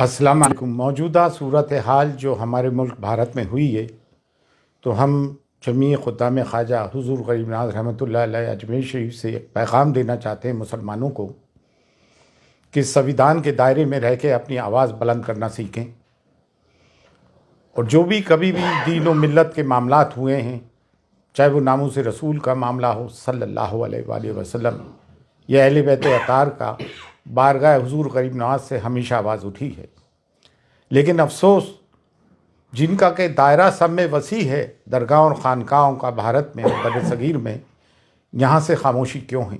السلام علیکم۔ موجودہ صورتحال جو ہمارے ملک بھارت میں ہوئی ہے، تو ہم جمیع خدام خواجہ حضور غریب نواز رحمۃ اللہ علیہ اجمیر شریف سے ایک پیغام دینا چاہتے ہیں مسلمانوں کو کہ سویدھان کے دائرے میں رہ کے اپنی آواز بلند کرنا سیکھیں، اور جو بھی کبھی بھی دین و ملت کے معاملات ہوئے ہیں، چاہے وہ ناموس رسول کا معاملہ ہو صلی اللہ علیہ وآلہ وسلم یا اہل بیت اطہار کا، بارگاہ حضور غریب نواز سے ہمیشہ آواز اٹھی ہے۔ لیکن افسوس، جن کا کہ دائرہ سب میں وسیع ہے، درگاہ اور خانقاہوں کا بھارت میں اور بر صغیر میں، یہاں سے خاموشی کیوں ہے؟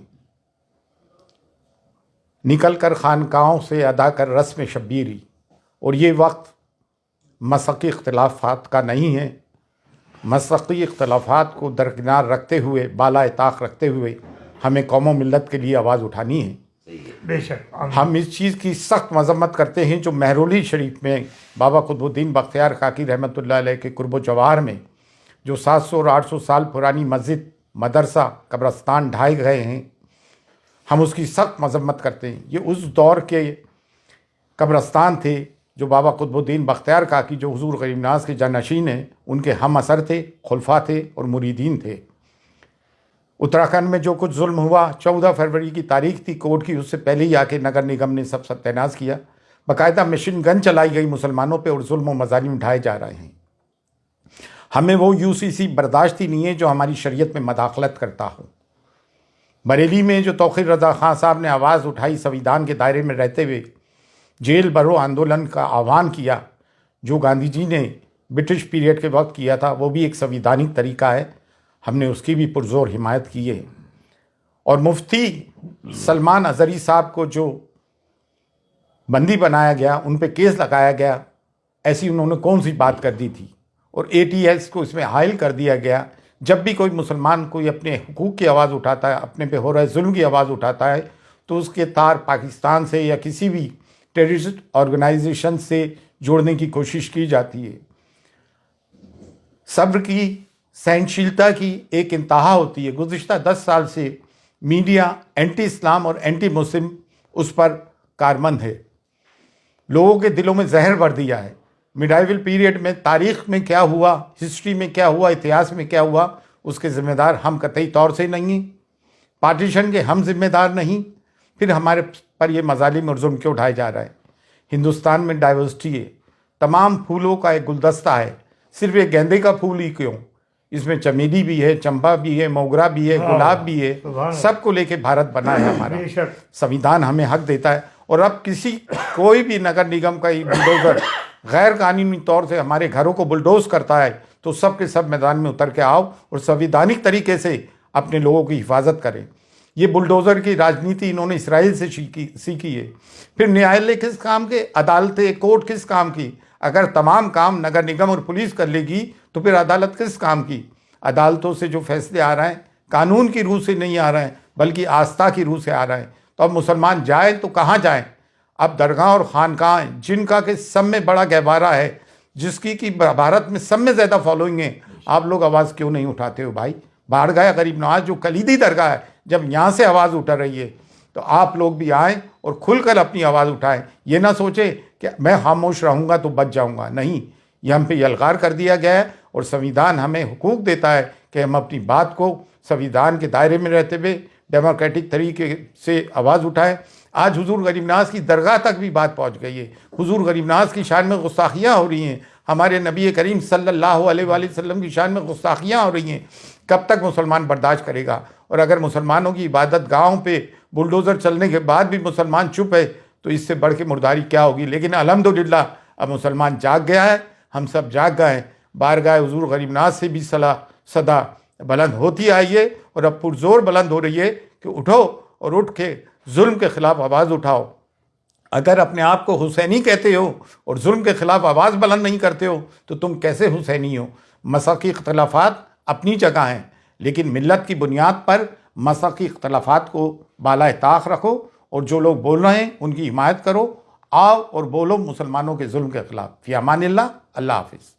نکل کر خانقاہوں سے ادا کر رسم شبیری، اور یہ وقت مسلکی اختلافات کا نہیں ہے۔ مسلکی اختلافات کو درکنار رکھتے ہوئے، بالا طاق رکھتے ہوئے ہمیں قوم و ملت کے لیے آواز اٹھانی ہے۔ بے شک ہم اس چیز کی سخت مذمت کرتے ہیں جو مہرولی شریف میں بابا قطب الدین بختیار کاکی رحمۃ اللہ علیہ کے قرب و جوار میں جو 700 اور 800 سال پرانی مسجد، مدرسہ، قبرستان ڈھائے گئے ہیں، ہم اس کی سخت مذمت کرتے ہیں۔ یہ اس دور کے قبرستان تھے جو بابا قطب الدین بختیار کاکی، جو حضور غریب نواز کے جانشین ہیں، ان کے ہم اثر تھے، خلفاء تھے اور مریدین تھے۔ اتراکھنڈ میں جو کچھ ظلم ہوا، 14 فروری کی تاریخ تھی کورٹ کی، اس سے پہلے ہی آ کے نگر نگم نے سب ستیہ ناش کیا۔ باقاعدہ مشین گن چلائی گئی مسلمانوں پہ اور ظلم و مظالم اٹھائے جا رہے ہیں۔ ہمیں وہ UCC برداشت ہی نہیں ہے جو ہماری شریعت میں مداخلت کرتا ہو۔ بریلی میں جو توقیر رضا خان صاحب نے آواز اٹھائی، سویدھان کے دائرے میں رہتے ہوئے جیل بھرو آندولن کا آہوان کیا، جو گاندھی جی نے برٹش پیریڈ کے وقت کیا تھا، وہ بھی ایک سویدھانک طریقہ ہے۔ ہم نے اس کی بھی پرزور حمایت کی ہے۔ اور مفتی سلمان اظہری صاحب کو جو بندی بنایا گیا، ان پہ کیس لگایا گیا، ایسی انہوں نے کون سی بات کر دی تھی؟ اور ATS کو اس میں حائل کر دیا گیا۔ جب بھی کوئی مسلمان کوئی اپنے حقوق کی آواز اٹھاتا ہے، اپنے پہ ہو رہے ظلم کی آواز اٹھاتا ہے، تو اس کے تار پاکستان سے یا کسی بھی ٹیررسٹ آرگنائزیشن سے جوڑنے کی کوشش کی جاتی ہے۔ صبر کی، سہنشیلتا کی ایک انتہا ہوتی ہے۔ گزشتہ 10 سال سے میڈیا اینٹی اسلام اور اینٹی مسلم اس پر کارمند ہے، لوگوں کے دلوں میں زہر بھر دیا ہے۔ میڈائیول پیریڈ میں تاریخ میں کیا ہوا، ہسٹری میں کیا ہوا، اتہاس میں کیا ہوا، اس کے ذمہ دار ہم قطعی طور سے نہیں ہیں۔ پارٹیشن کے ہم ذمہ دار نہیں، پھر ہمارے پر یہ مظالم اور ظلم کیوں اٹھائے جا رہے ہیں؟ ہندوستان میں ڈائیورسٹی ہے، تمام پھولوں کا ایک گلدستہ ہے، صرف ایک گیندے کا پھول ہی کیوں؟ اس میں چمیلی بھی ہے، چمپا بھی ہے، موگرا بھی ہے، گلاب بھی ہے، سب کو لے کے بھارت بنا ہے ہمارا۔ سویدھان ہمیں حق دیتا ہے، اور اب کوئی بھی نگر نگم کا بلڈوزر غیر قانونی طور سے ہمارے گھروں کو بلڈوز کرتا ہے، تو سب کے سب میدان میں اتر کے آؤ اور سویدھانک طریقے سے اپنے لوگوں کی حفاظت کریں۔ یہ بلڈوزر کی راجنیتی انہوں نے اسرائیل سے سیکھی ہے۔ پھر نیالیہ کس کام کے؟ عدالتیں، کورٹ کس کام کی؟ اگر تمام کام نگر نگم اور پولیس کر لے گی تو پھر عدالت کس کام کی؟ عدالتوں سے جو فیصلے آ رہے ہیں قانون کی روح سے نہیں آ رہے ہیں، بلکہ آستھا کی روح سے آ رہے ہیں۔ تو اب مسلمان جائیں تو کہاں جائیں؟ اب درگاہ اور خانقاہ، جن کا کہ سب میں بڑا گہوارہ ہے، جس کی کہ بھارت میں سب میں زیادہ فالوئنگ ہے، آپ لوگ آواز کیوں نہیں اٹھاتے ہو بھائی؟ بارگاہ غریب نواز جو کلیدی درگاہ ہے، جب یہاں سے آواز اٹھ رہی ہے تو آپ لوگ بھی آئیں اور کھل کر اپنی آواز اٹھائیں۔ یہ نہ سوچیں کہ میں خاموش رہوں گا تو بچ جاؤں گا، نہیں، یہ ہم پہ یلغار کر دیا گیا ہے، اور سویدھان ہمیں حقوق دیتا ہے کہ ہم اپنی بات کو سویدھان کے دائرے میں رہتے ہوئے ڈیموکریٹک طریقے سے آواز اٹھائیں۔ آج حضور غریب نواز کی درگاہ تک بھی بات پہنچ گئی ہے، حضور غریب نواز کی شان میں گستاخیاں ہو رہی ہیں، ہمارے نبی کریم صلی اللہ علیہ وآلہ وسلم کی شان میں گستاخیاں ہو رہی ہیں۔ کب تک مسلمان برداشت کرے گا؟ اور اگر مسلمانوں کی عبادت گاہوں پہ بلڈوزر چلنے کے بعد بھی مسلمان چپ ہے تو اس سے بڑھ کے مرداری کیا ہوگی؟ لیکن الحمدللہ اب مسلمان جاگ گیا ہے، ہم سب جاگ گئے ہیں۔ بارگاہ حضور غریب نواز سے بھی صدا بلند ہوتی آئی ہے، اور اب پرزور بلند ہو رہی ہے کہ اٹھو اور اٹھ کے ظلم کے خلاف آواز اٹھاؤ۔ اگر اپنے آپ کو حسینی کہتے ہو اور ظلم کے خلاف آواز بلند نہیں کرتے ہو تو تم کیسے حسینی ہو؟ مسلکی اختلافات اپنی جگہ ہیں، لیکن ملت کی بنیاد پر مسلکی اختلافات کو بالائے طاق رکھو، اور جو لوگ بول رہے ہیں ان کی حمایت کرو۔ آؤ اور بولو مسلمانوں کے ظلم کے خلاف۔ فی امان اللہ، اللہ حافظ۔